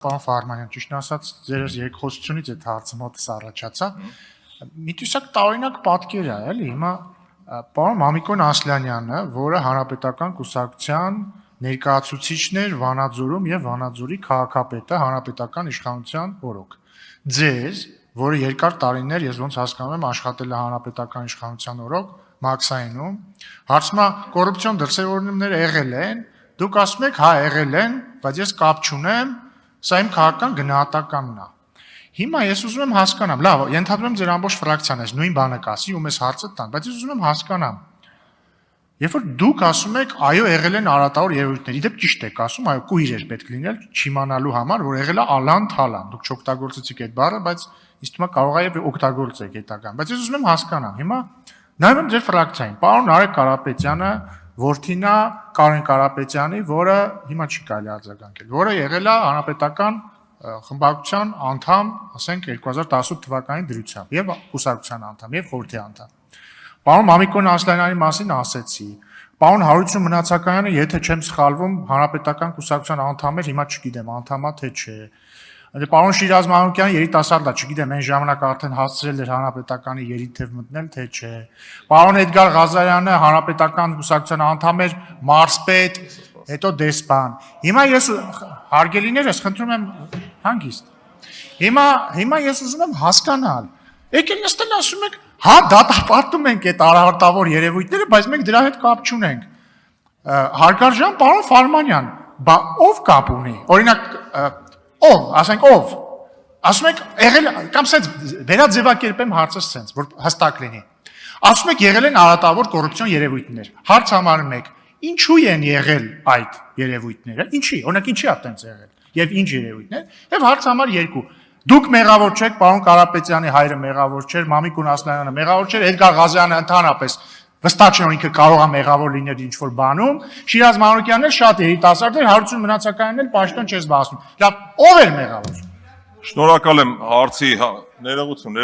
Պարոն Ֆարմանյան, ճիշտ ասած, ձեր երկխոսությունից այդ հարցը մոտս առաջացավ։ Մի տեսակ տարօրինակ պատկեր է, էլի։ Հիմա պարոն Մամիկոն Ասլանյանը, որը հանրապետական կուսակցության ներկայացուցիչն էր Վանաձորում եւ Վանաձորի քաղաքապետը հանրապետական իշխանության օրոք։ Ձեզ, որը երկար տարիներ, ես ոնց հասկանում եմ, աշխատել է հանրապետական իշխանության օրոք Մաքսայինում, հարցմա կոռուպցիոն դրսևորումներ եղել են, դուք ասում եք, հա, եղել են, բայց ես կապ չունեմ, սա իմ քաղաքական գնահատականն է։ Հիմա ես ուզում եմ հասկանամ, լավ, ենթադրում եմ ձեր ամբողջ ֆրակցիան էս նույն բանը կասի ու մեզ հարցը տան, բայց ես ուզում եմ հասկանամ։ Երբ որ դուք ասում եք, այո, եղել են արատավոր երևույթներ, իդեպ ճիշտ եք ասում, այո, կույր էր պետք լինել չիմանալու համար, որ եղել է Ալան-Թալան։ Դուք չօգտագործեցիք այդ բառը, բայց ինձ թվում է կարող է եւ օգտագործեք հետագան։ Բայց ես ուզում եմ հասկանամ։ Հիմա նայում եմ ձեր ֆրակցիային, պարոն Նարեկ Կարապետյանը, որդին է Կարեն Կարապետյանի, որը հիմա չի կարելի արձագանքել, որը եղել է հանրապետական խմբակցության անդամ, ասենք 2018 թվականի դրությամբ եւ կուսակցության անդամ եւ խորհրդի անդամ։ Պարոն Մամիկոն Ասլանյանի մասին ասեցի։ Պարոն Հարություն Մնացականյանը, եթե չեմ սխալվում, հանրապետական կուսակցության անդամ էր, հիմա չգիտեմ, անդամ է թե չէ։ Պարոն Շիրազ Մանուկյանը երիտասարդ է, չգիտեմ, այն ժամանակ արդեն հասցրել էր հանրապետականի երիթև մտնել, թե չէ։ Պարոն Էդգար Ղազարյանը հանրապետական կուսակցության անդամ էր, մարզպետ, հետո դեսպան։ Հիմա ես հարգելիներս խնդրում եմ հանգիստ։ Հիմա ես ուզում եմ հասկանալ։ Եկեք նստել ասում եք, հա, դատապարտում ենք այդ արարտավոր երևույթները, բայց մենք դրա հետ կապ չունենք։ Հարգարժան պարոն Ֆարմանյան, բա ով կապ ունի։ Օրինակ ով, ասենք ով, ասում եք եղել, կամ սենց վերաձևակերպեմ հարցը սենց, որ հստակ լինի, ասում եք եղել են արատավոր կոռուպցիոն երևույթներ, հարց համարում եք, ինչու են եղել այդ երևույթները, ինչի, օրինակ ինչի է տենց եղել, եւ ինչ երևույթներ, եւ հարց համար 2, դուք մեղավոր չեք, պարոն Կարապետյանի հայրը մեղավոր չէր, Մամիկոն Ասլանյանը մեղավոր չէր, Էդգար Ղազարյանը ընդհանրապես վստահ չէ, որ ինքը կարող է մեղավոր լինել ինչ-որ բանում, Շիրազ Մանուկյանն էլ շատ երիտասարդ էր, Հարություն Մնացականյանն էլ պաշտոն չես բացում։ Լավ, ով էր մեղավոր։ Շնորհակալ եմ հարցի, ներողություն։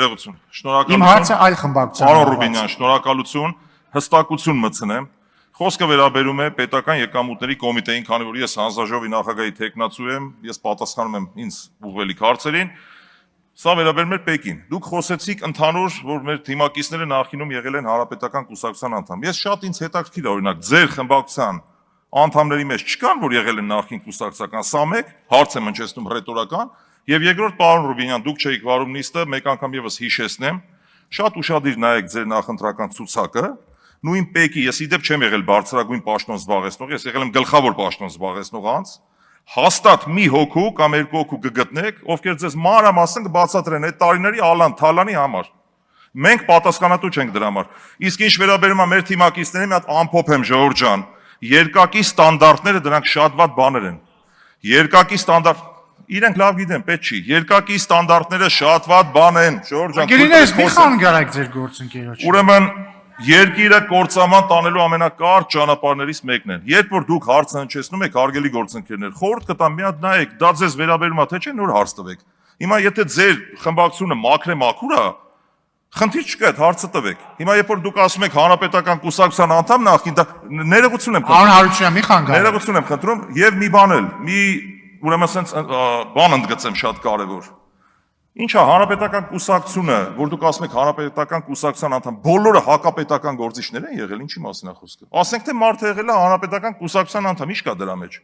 Շնորհակալություն։ Իմ հարցը այլ խմբակցության։ Պարոն Ռուբինյան, շնորհակալություն, հստակություն մտցնեմ։ Խոսքը վերաբերում է պետական եկամուտների կոմիտեին, քանի որ ես հանձնաժողովի նախագահի թեկնածու եմ, ես պատասխանում եմ ինձ ուղղվելիք հարցերին։ Սա վերաբերում է Պեկին։ Դուք խոսեցիք ընդհանուր, որ մեր թիմակիցները նախինում եղել են հանրապետական կուսակցության անդամ։ Ես շատ ինձ հետաքրքիր է, օրինակ, ձեր խմբակցության անդամների մեջ չկան, որ եղել են նախին կուսակցական, սա մեկ, հարց եմ հնչեցնում ռետորական, եւ երկրորդ, պարոն Ռուբինյան, դուք չէիք վարում նիստը, մեկ անգամ եւս հիշեցնեմ, շատ ուշադիր նայեք ձեր նախընտրական ցուցակը, նույն Պեկի, ես իդեպ չեմ եղել բարձրագույն պաշտոն զբաղեցնող, ես եղել եմ գլխավոր պաշտոն զբաղեցնող անձ, հաստատ մի հոգու կամ 2 հոգու կգտնեք, ովքեր ձեզ մանրամասն կբացատրեն այդ տարիների Ալան-Թալանի համար։ Մենք պատասխանատու չենք դրա համար։ Իսկ ինչ վերաբերում է մեր թիմակիցներին, մի հատ ամփոփ եմ, Ժողովուրդ ջան, երկակի ստանդարտները դրանք շատ վատ բաներ են։ Երկակի ստանդարտ իրենք լավ գիտեն, պետք չի։ Երկակի ստանդարտները շատ վատ բան են, Ժողովուրդ ջան։ Գերիներս մի խանգարեք ձեր գործընկերոջը։ Ուրեմն երկիրը կործաման տանելու ամենակարճ ճանապարհներից մեկն է։ Երբ որ դուք հարցը հնչեցնում եք, հարգելի գործընկերներ, խորհուրդ կտամ մի հատ նայեք, դա ձեզ վերաբերում է թե չէ, նոր հարց տվեք։ Հիմա եթե ձեր խմբակցությունը մաքրե-մաքուր է, խնդիր չկա, այդ հարցը տվեք։ Հիմա երբ որ դուք ասում եք հանրապետական կուսակցության անդամ նախին, դա ներողություն եմ խնդրում։ Պարոն Հարությունյան, մի խանգարեք։ Ներողություն եմ խնդրում եւ մի բան էլ, ուրեմն ասենց բան ընդգծեմ շատ կարեւոր։ Ինչա հանրապետական կուսակցությունը, որ դուք ասում եք հանրապետական կուսակցության անդամ, բոլորը հակապետական գործիչներ են եղել, ինչի մասին է խոսքը։ Ասենք թե մարդը եղել է հանրապետական կուսակցության անդամ, ի՞նչ կա դրա մեջ։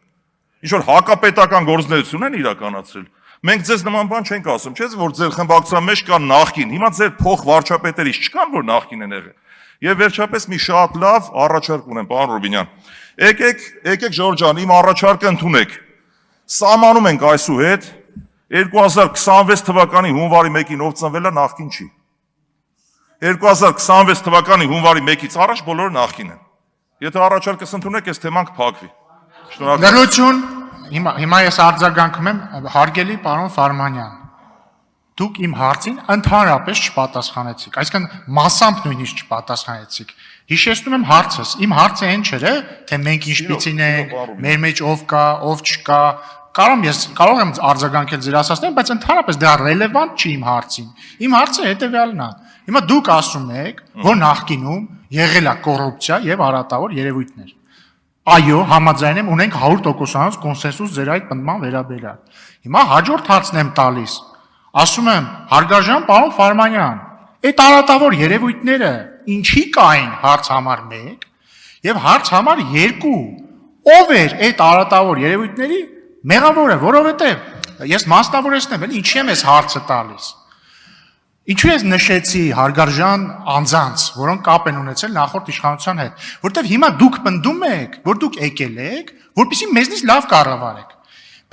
Ինչ որ հակապետական գործունեություն են իրականացրել։ Մենք ձեզ նման բան չենք ասում, չէ՞, որ ձեր խմբակցության մեջ կա նախկին։ Հիմա ձեր փոխ վարչապետերից չկան, որ նախկին են եղել։ Եվ վերջապես մի շատ լավ առաջարկ ունեմ, պարոն Ռուբինյան։ Եկեք Ժորժ ջան, իմ առաջարկը ընդունեք։ Սահմանում ենք այսուհետ 2026 թվականի հունվարի 1-ին ով ծնվել է նախկին չի։ 2026 թվականի հունվարի 1-ից առաջ բոլորը նախկին են։ Եթե առաջարկս ընդունեք, այս թեման կփակվի։ Շնորհակալ։ Լրություն, հիմա ես արձագանքում եմ, հարգելի պարոն Ֆարմանյան։ Դուք իմ հարցին ընդհանրապես չպատասխանեցիք, այսինքն մասամբ նույնիսկ չպատասխանեցիք։ Հիշեցնում եմ հարցս, իմ հարցը այն չէր, թե մենք ինչպիսին ենք, մեր մեջ ով կա, ով չկա, կարող եմ արձագանքել ձեր ասածներին, բայց ընդհանրապես դա ռելևանտ չի իմ հարցին։ Իմ հարցը հետևյալն է։ Հիմա դուք ասում եք, որ նախկինում եղել է կոռուպցիա եւ արատավոր երևույթներ։ Այո, համաձայն եմ, ունենք 100% կոնսենսուս ձեր այդ պնդման վերաբերյալ։ Հիմա հաջորդ հարցն եմ տալիս։ Ասում եմ, հարգարժան պարոն Ֆարմանյան, այդ արատավոր երևույթները ինչի կային հարց համար 1 եւ հարց համար 2։ Ով էր այդ արատավոր երևույթների մեղավորը, որովհետեւ ես մասնավորեցնեմ, էլի ինչի եմ այս հարցը տալիս։ Ինչու ես նշեցի հարգարժան անձանց, որոնք կապ են ունեցել նախորդ իշխանության հետ, որտեվ հիմա դուք պնդում եք, որ դուք եկել եք, որպեսզի մեզնից լավ կառավարեք,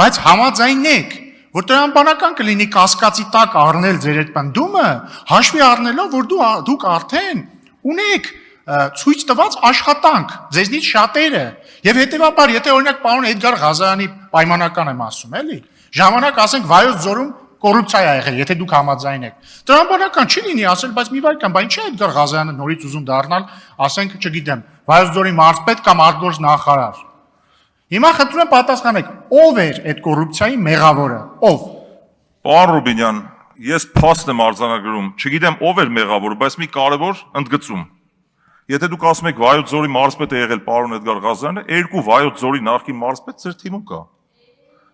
բայց համաձայնեք, որ տրամաբանական կլինի կասկածի տակ առնել ձեր այդ պնդումը, հաշվի առնելով, որ դուք արդեն ունեք ցույց տված աշխատանք, ձեզնից շատերը, եւ հետեւաբար, եթե օրինակ պարոն Էդգար Ղազարյանի պայմանական եմ ասում, էլի, ժամանակ ասենք Վայոց ձորում կոռուպցիա է եղել, եթե դուք համաձայն եք։ Տրամաբանական չի լինի ասել, բայց մի վայրկյան, բայց ինչի է Էդգար Ղազարյանը նորից ուզում դառնալ, ասենք, չգիտեմ, Վայոց ձորի մարզպետ կամ արտգործ նախարար։ Հիմա խնդրում եմ պատասխանեք, ով էր այդ կոռուպցիայի մեղավորը, ով։ Պարոն Ռուբինյան, ես փաստ եմ արձանագրում, չգիտեմ ով էր մեղավորը, բայց մի կարևոր ընդգծում։ Եթե դուք ասում եք Վայոց ձորի մարզպետ է եղել պարոն Էդգար Ղազարյանը, երկու Վայոց ձորի նախկին մարզպետ ձեր թիմում կա։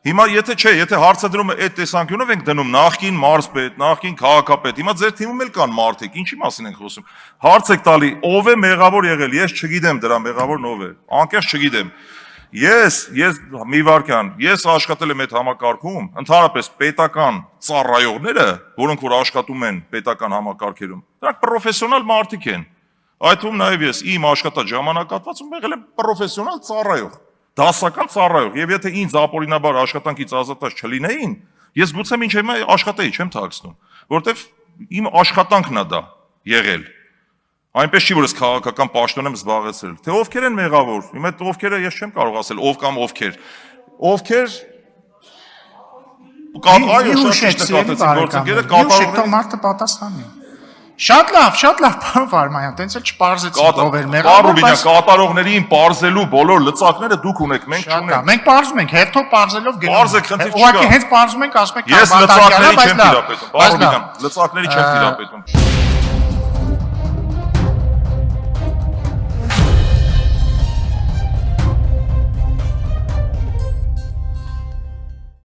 Հիմա եթե հարցադրումը այդ տեսանկյունով ենք դնում նախկին մարզպետ, նախկին քաղաքապետ, հիմա ձեր թիմում էլ կան մարդիկ, ինչի մասին ենք խոսում։ Հարց եք տալի, ով է մեղավոր եղել, ես չգիտեմ դրա մեղավորն ով է։ Անկեղծ չգիտեմ։ Ես մի վարքյան, ես աշխատել եմ այդ համակարգում, ընդհանրապես պետական ծառայողները, որոնք որ աշխատում են պետական համակարգերում, դրանք պրոֆեսիոնալ մարդիկ են։ Այդ թվում նաև ես իմ աշխատած ժամանակահատվածում եղել եմ պրոֆեսիոնալ ծառայող, դասական ծառայող, եւ եթե ինձ ապօրինաբար աշխատանքից ազատած չլինեին, ես գուցե մինչև հիմա աշխատեի, չեմ թաքցնում, որտեվ իմ աշխատանքն է դա եղել։ Այնպես չի, որ ես քաղաքական պաշտոն եմ զբաղեցրել։ Թե ովքեր են մեղավոր, հիմա այդ ովքերը ես չեմ կարող ասել, ով կամ ովքեր։ Ովքեր այո, շատ ճիշտ է գործընկերը կատարողները մարդը պատասխանի։ Շատ լավ, պարոն Ֆարմանյան, տենց էլ չպարզեցիք ով էր մեղավոր, բայց կատարողներին պարզելու բոլոր լծակները դուք ունեք, մենք չունենք։ Մենք պարզում ենք, հետո պարզելով գնում։ Պարզեք, խնդիր չկա։ Ուղղակի հենց պարզում ենք, ասում եք ես լծակների չեմ տիրապետում, պարոն Ռուբինյան, լծակների չեմ տիրապետում։